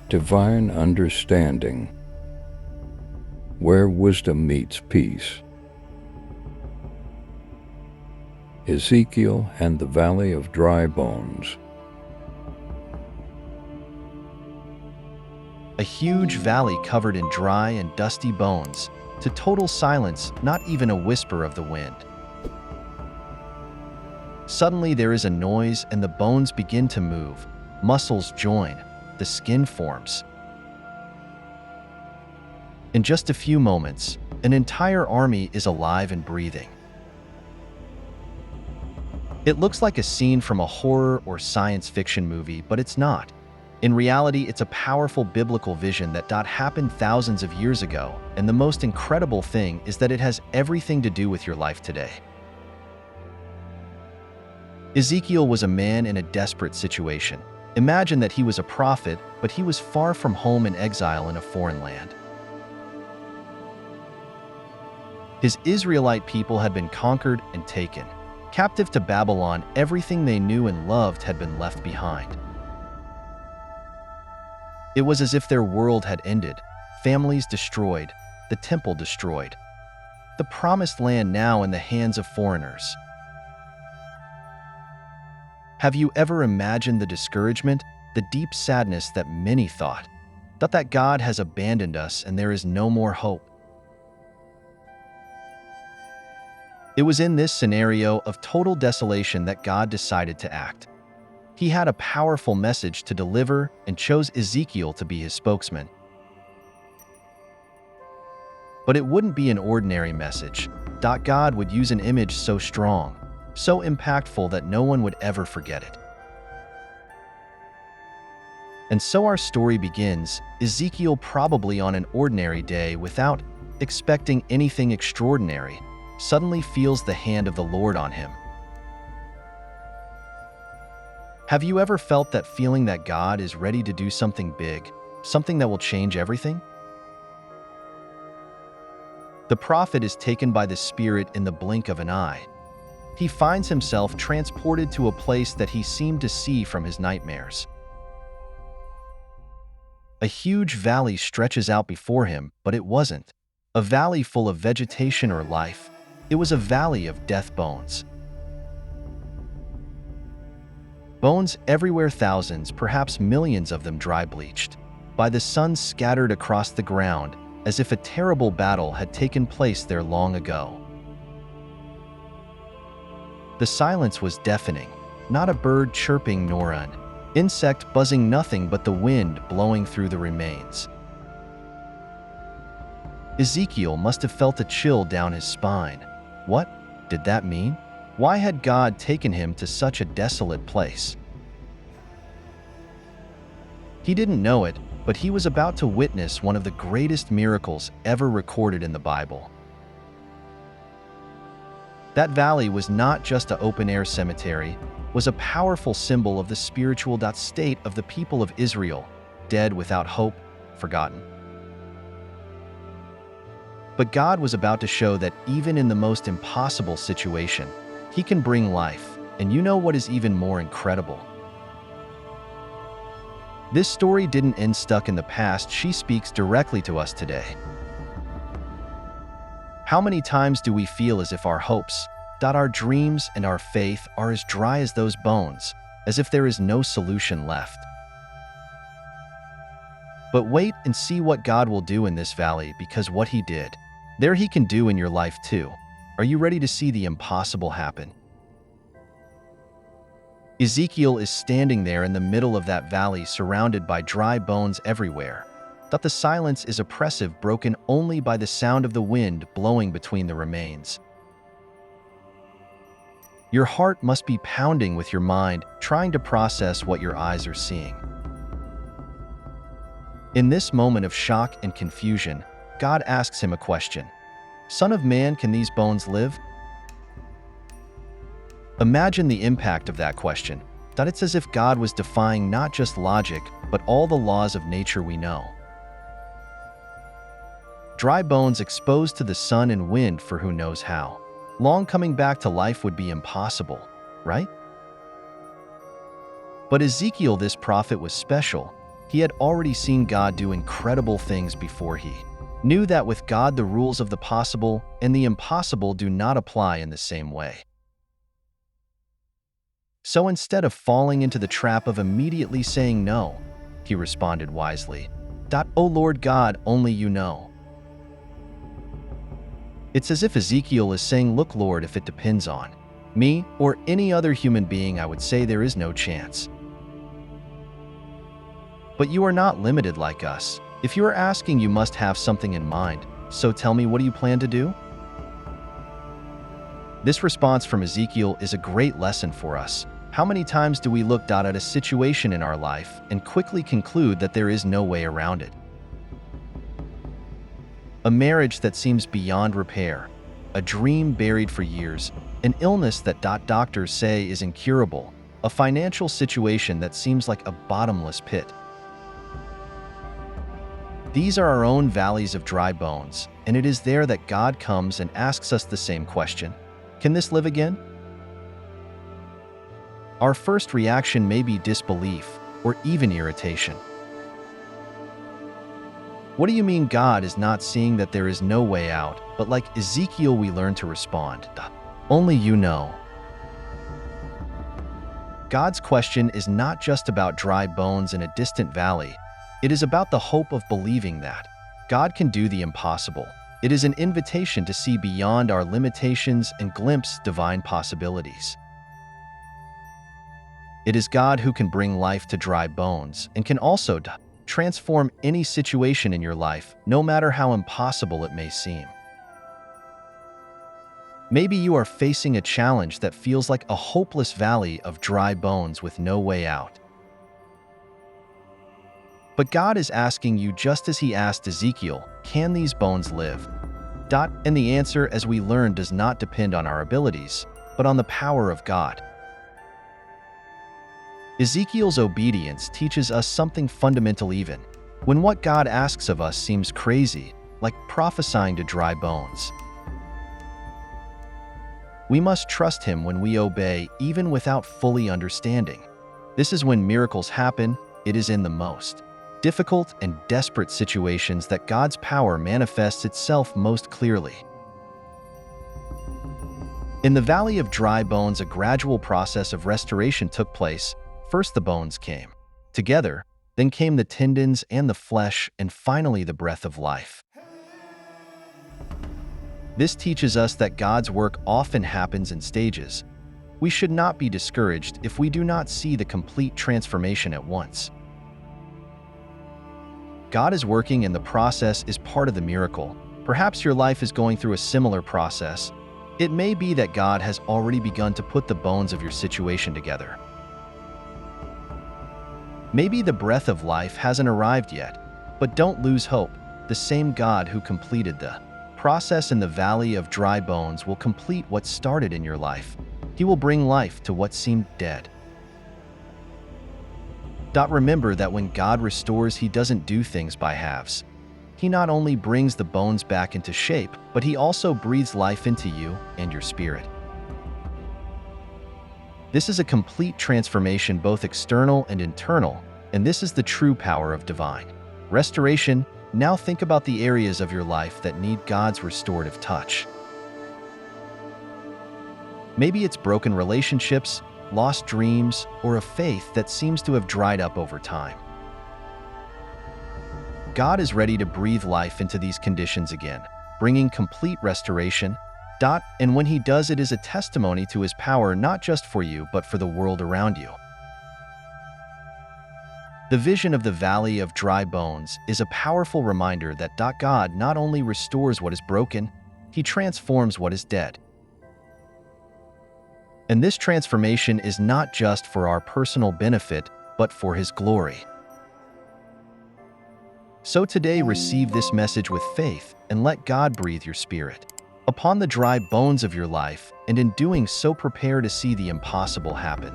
Divine understanding, where wisdom meets peace. Ezekiel and the Valley of Dry Bones. A huge valley covered in dry and dusty bones, to total silence, not even a whisper of the wind. Suddenly there is a noise and the bones begin to move, muscles join, the skin forms. In just a few moments, an entire army is alive and breathing. It looks like a scene from a horror or science fiction movie, but it's not. In reality, it's a powerful biblical vision that happened thousands of years ago, and the most incredible thing is that it has everything to do with your life today. Ezekiel was a man in a desperate situation. Imagine that he was a prophet, but he was far from home in exile in a foreign land. His Israelite people had been conquered and taken. Captive to Babylon, everything they knew and loved had been left behind. It was as if their world had ended, families destroyed, the temple destroyed, the promised land now in the hands of foreigners. Have you ever imagined the discouragement, the deep sadness that many thought that God has abandoned us and there is no more hope? It was in this scenario of total desolation that God decided to act. He had a powerful message to deliver and chose Ezekiel to be his spokesman. But it wouldn't be an ordinary message. God would use an image so strong, so impactful that no one would ever forget it. And so our story begins, Ezekiel probably on an ordinary day without expecting anything extraordinary, suddenly feels the hand of the Lord on him. Have you ever felt that feeling that God is ready to do something big, something that will change everything? The prophet is taken by the Spirit in the blink of an eye. He finds himself transported to a place that he seemed to see from his nightmares. A huge valley stretches out before him, but it wasn't a valley full of vegetation or life. It was a valley of death bones. Bones everywhere, thousands, perhaps millions of them dry bleached, by the sun scattered across the ground, as if a terrible battle had taken place there long ago. The silence was deafening, not a bird chirping nor an insect buzzing, nothing but the wind blowing through the remains. Ezekiel must have felt a chill down his spine. What did that mean? Why had God taken him to such a desolate place? He didn't know it, but he was about to witness one of the greatest miracles ever recorded in the Bible. That valley was not just an open-air cemetery, was a powerful symbol of the spiritual state of the people of Israel, dead without hope, forgotten. But God was about to show that even in the most impossible situation, He can bring life, and you know what is even more incredible? This story didn't end stuck in the past, she speaks directly to us today. How many times do we feel as if our hopes, our dreams, and our faith are as dry as those bones, as if there is no solution left? But wait and see what God will do in this valley, because what He did, there He can do in your life too. Are you ready to see the impossible happen? Ezekiel is standing there in the middle of that valley, surrounded by dry bones everywhere. The silence is oppressive, broken only by the sound of the wind blowing between the remains. Your heart must be pounding with your mind, trying to process what your eyes are seeing. In this moment of shock and confusion, God asks him a question. Son of man, can these bones live? Imagine the impact of that question. It's as if God was defying not just logic, but all the laws of nature we know. Dry bones exposed to the sun and wind for who knows how long, coming back to life would be impossible, right? But Ezekiel, this prophet, was special. He had already seen God do incredible things before. He knew that with God the rules of the possible and the impossible do not apply in the same way. So instead of falling into the trap of immediately saying no, he responded wisely, "O Lord God, only you know." It's as if Ezekiel is saying, "Look, Lord, if it depends on me or any other human being, I would say there is no chance. But you are not limited like us. If you are asking, you must have something in mind. So tell me, what do you plan to do?" This response from Ezekiel is a great lesson for us. How many times do we look at a situation in our life and quickly conclude that there is no way around it? A marriage that seems beyond repair, a dream buried for years, an illness that doctors say is incurable, a financial situation that seems like a bottomless pit. These are our own valleys of dry bones, and it is there that God comes and asks us the same question: can this live again? Our first reaction may be disbelief or even irritation. What do you mean God is not seeing that there is no way out? But like Ezekiel, we learn to respond, "Only you know." God's question is not just about dry bones in a distant valley. It is about the hope of believing that God can do the impossible. It is an invitation to see beyond our limitations and glimpse divine possibilities. It is God who can bring life to dry bones and can also transform any situation in your life, no matter how impossible it may seem. Maybe you are facing a challenge that feels like a hopeless valley of dry bones with no way out. But God is asking you, just as He asked Ezekiel, can these bones live? And the answer, as we learn, does not depend on our abilities, but on the power of God. Ezekiel's obedience teaches us something fundamental even when what God asks of us seems crazy, like prophesying to dry bones. We must trust Him when we obey, even without fully understanding. This is when miracles happen. It is in the most difficult and desperate situations that God's power manifests itself most clearly. In the valley of dry bones, a gradual process of restoration took place. First the bones came together, then came the tendons and the flesh, and finally the breath of life. This teaches us that God's work often happens in stages. We should not be discouraged if we do not see the complete transformation at once. God is working, and the process is part of the miracle. Perhaps your life is going through a similar process. It may be that God has already begun to put the bones of your situation together. Maybe the breath of life hasn't arrived yet, but don't lose hope. The same God who completed the process in the valley of dry bones will complete what started in your life. He will bring life to what seemed dead. Remember that when God restores, He doesn't do things by halves. He not only brings the bones back into shape, but He also breathes life into you and your spirit. This is a complete transformation, both external and internal, and this is the true power of divine restoration. Now think about the areas of your life that need God's restorative touch. Maybe it's broken relationships, lost dreams, or a faith that seems to have dried up over time. God is ready to breathe life into these conditions again, bringing complete restoration. And when He does, it is a testimony to His power, not just for you, but for the world around you. The vision of the valley of dry bones is a powerful reminder that God not only restores what is broken, He transforms what is dead. And this transformation is not just for our personal benefit, but for His glory. So today, receive this message with faith and let God breathe your spirit upon the dry bones of your life, and in doing so, prepare to see the impossible happen.